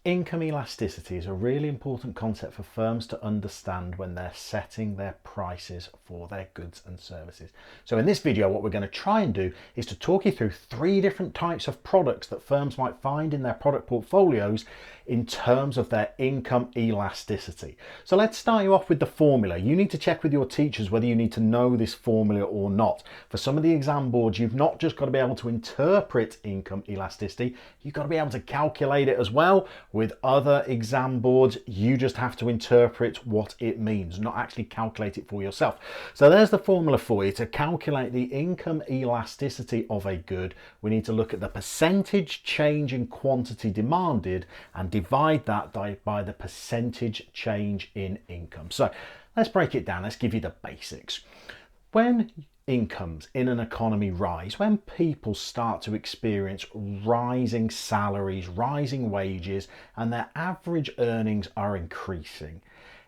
Income elasticity is a really important concept for firms to understand when they're setting their prices for their goods and services. So in this video, what we're going to try and do is to talk you through 3 different types of products that firms might find in their product portfolios in terms of their income elasticity. So let's start you off with the formula. You need to check with your teachers whether you need to know this formula or not. For some of the exam boards, you've not just got to be able to interpret income elasticity, you've got to be able to calculate it as well. With other exam boards, you just have to interpret what it means, not actually calculate it for yourself. So there's the formula for you. To calculate the income elasticity of a good, we need to look at the percentage change in quantity demanded and divide that by the percentage change in income. So let's break it down. Let's give you the basics. When incomes in an economy rise, when people start to experience rising salaries, rising wages, and their average earnings are increasing,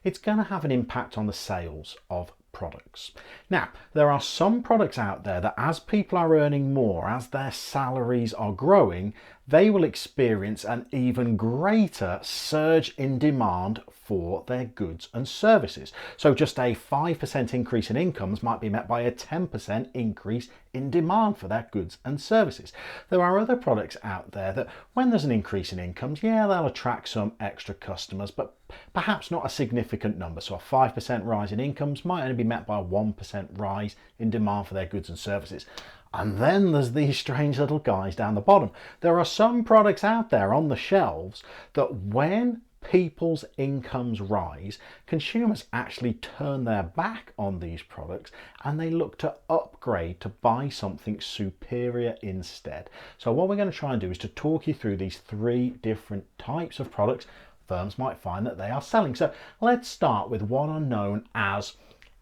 it's going to have an impact on the sales of products. Now, there are some products out there that as people are earning more, as their salaries are growing, they will experience an even greater surge in demand for their goods and services. So just a 5% increase in incomes might be met by a 10% increase in demand for their goods and services. There are other products out there that when there's an increase in incomes, yeah, they'll attract some extra customers, but perhaps not a significant number. So a 5% rise in incomes might only be met by a 1% rise in demand for their goods and services. And then there's these strange little guys down the bottom. There are some products out there on the shelves that when people's incomes rise, consumers actually turn their back on these products and they look to upgrade to buy something superior instead. So what we're going to try and do is to talk you through these 3 different types of products firms might find that they are selling. So let's start with what are known as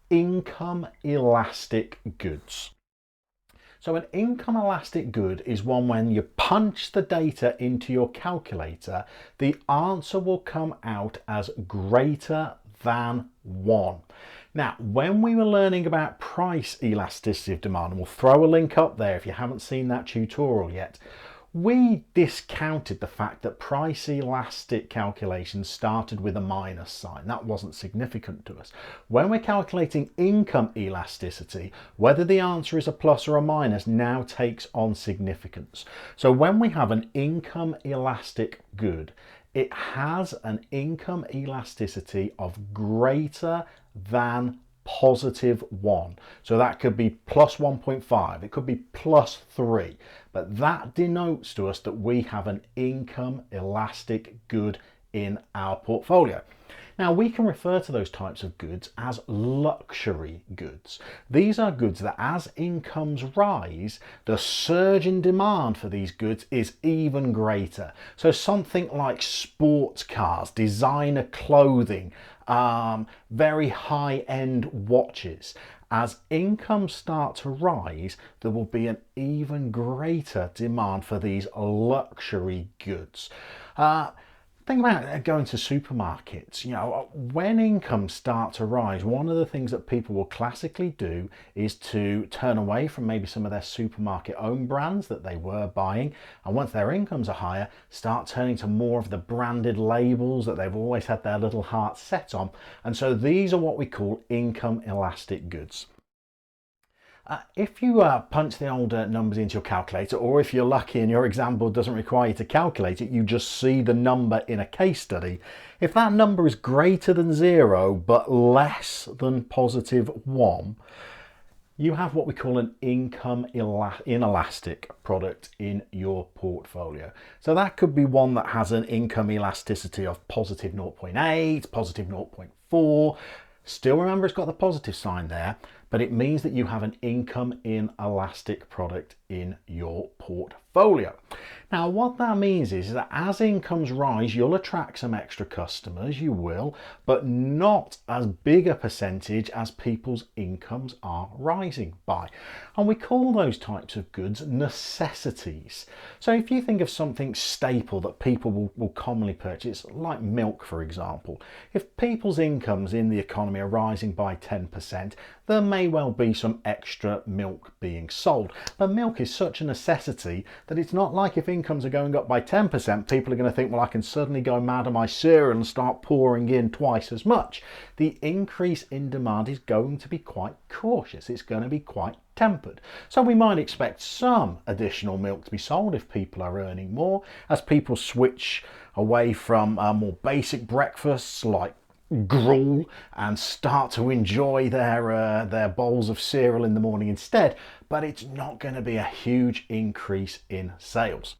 income elastic goods. So an income elastic good is one when you punch the data into your calculator, the answer will come out as greater than 1. Now, when we were learning about price elasticity of demand, and we'll throw a link up there if you haven't seen that tutorial yet, we discounted the fact that price elastic calculations started with a minus sign. That wasn't significant to us. When we're calculating income elasticity, whether the answer is a plus or a minus now takes on significance. So when we have an income elastic good, it has an income elasticity of greater than positive 1. So that could be plus 1.5, it could be plus 3, but that denotes to us that we have an income elastic good in our portfolio. Now we can refer to those types of goods as luxury goods. These are goods that as incomes rise, the surge in demand for these goods is even greater. So something like sports cars, designer clothing, very high-end watches. As incomes start to rise, there will be an even greater demand for these luxury goods. Think about going to supermarkets. You know, when incomes start to rise, one of the things that people will classically do is to turn away from maybe some of their supermarket own brands that they were buying. And once their incomes are higher, start turning to more of the branded labels that they've always had their little heart set on. And so these are what we call income elastic goods. If you punch the older numbers into your calculator, or if you're lucky and your exam board doesn't require you to calculate it, you just see the number in a case study. If that number is greater than 0 but less than positive 1, you have what we call an income inelastic product in your portfolio. So that could be one that has an income elasticity of positive 0.8, positive 0.4. Still remember it's got the positive sign there, but it means that you have an income inelastic product in your portfolio. Now what that means is that as incomes rise, you'll attract some extra customers, you will, but not as big a percentage as people's incomes are rising by. And we call those types of goods necessities. So if you think of something staple that people will commonly purchase, like milk for example, if people's incomes in the economy economy are rising by 10%, there may well be some extra milk being sold. But milk is such a necessity that it's not like if incomes are going up by 10%, people are going to think, well, I can suddenly go mad on my cereal and start pouring in twice as much. The increase in demand is going to be quite cautious. It's going to be quite tempered. So we might expect some additional milk to be sold if people are earning more, as people switch away from more basic breakfasts like gruel and start to enjoy their bowls of cereal in the morning instead. But it's not going to be a huge increase in sales.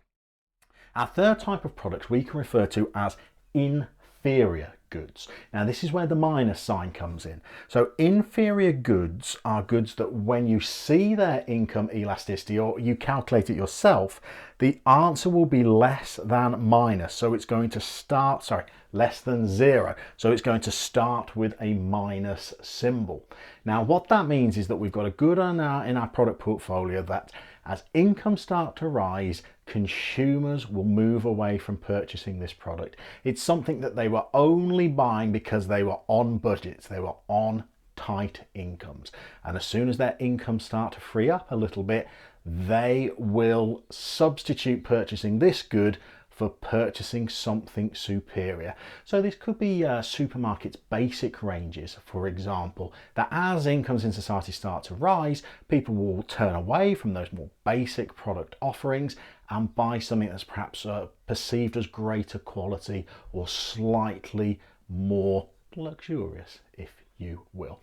Our third type of products we can refer to as inferior goods. Now this is where the minus sign comes in. So inferior goods are goods that when you see their income elasticity or you calculate it yourself, the answer will be less than minus. So it's going to start, less than 0. So it's going to start with a minus symbol. Now what that means is that we've got a good in our product portfolio that as incomes start to rise, consumers will move away from purchasing this product. It's something that they were only buying because they were on budgets, they were on tight incomes. And as soon as their incomes start to free up a little bit, they will substitute purchasing this good for purchasing something superior. So this could be supermarkets' basic ranges, for example, that as incomes in society start to rise, people will turn away from those more basic product offerings and buy something that's perhaps perceived as greater quality or slightly more luxurious, if you will.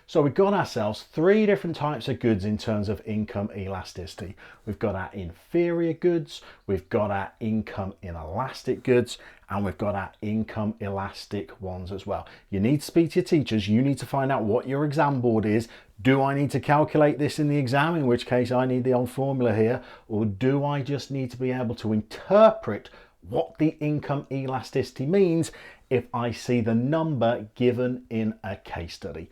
So we've got ourselves 3 different types of goods in terms of income elasticity. We've got our inferior goods, we've got our income inelastic goods, and we've got our income elastic ones as well. You need to speak to your teachers, you need to find out what your exam board is. Do I need to calculate this in the exam, in which case I need the old formula here, or do I just need to be able to interpret what the income elasticity means if I see the number given in a case study?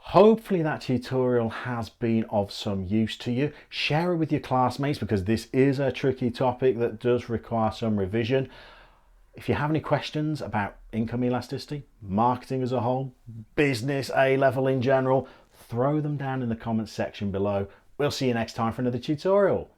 Hopefully that tutorial has been of some use to you. Share it with your classmates because this is a tricky topic that does require some revision. If you have any questions about income elasticity, marketing as a whole, business A-level in general, throw them down in the comments section below. We'll see you next time for another tutorial.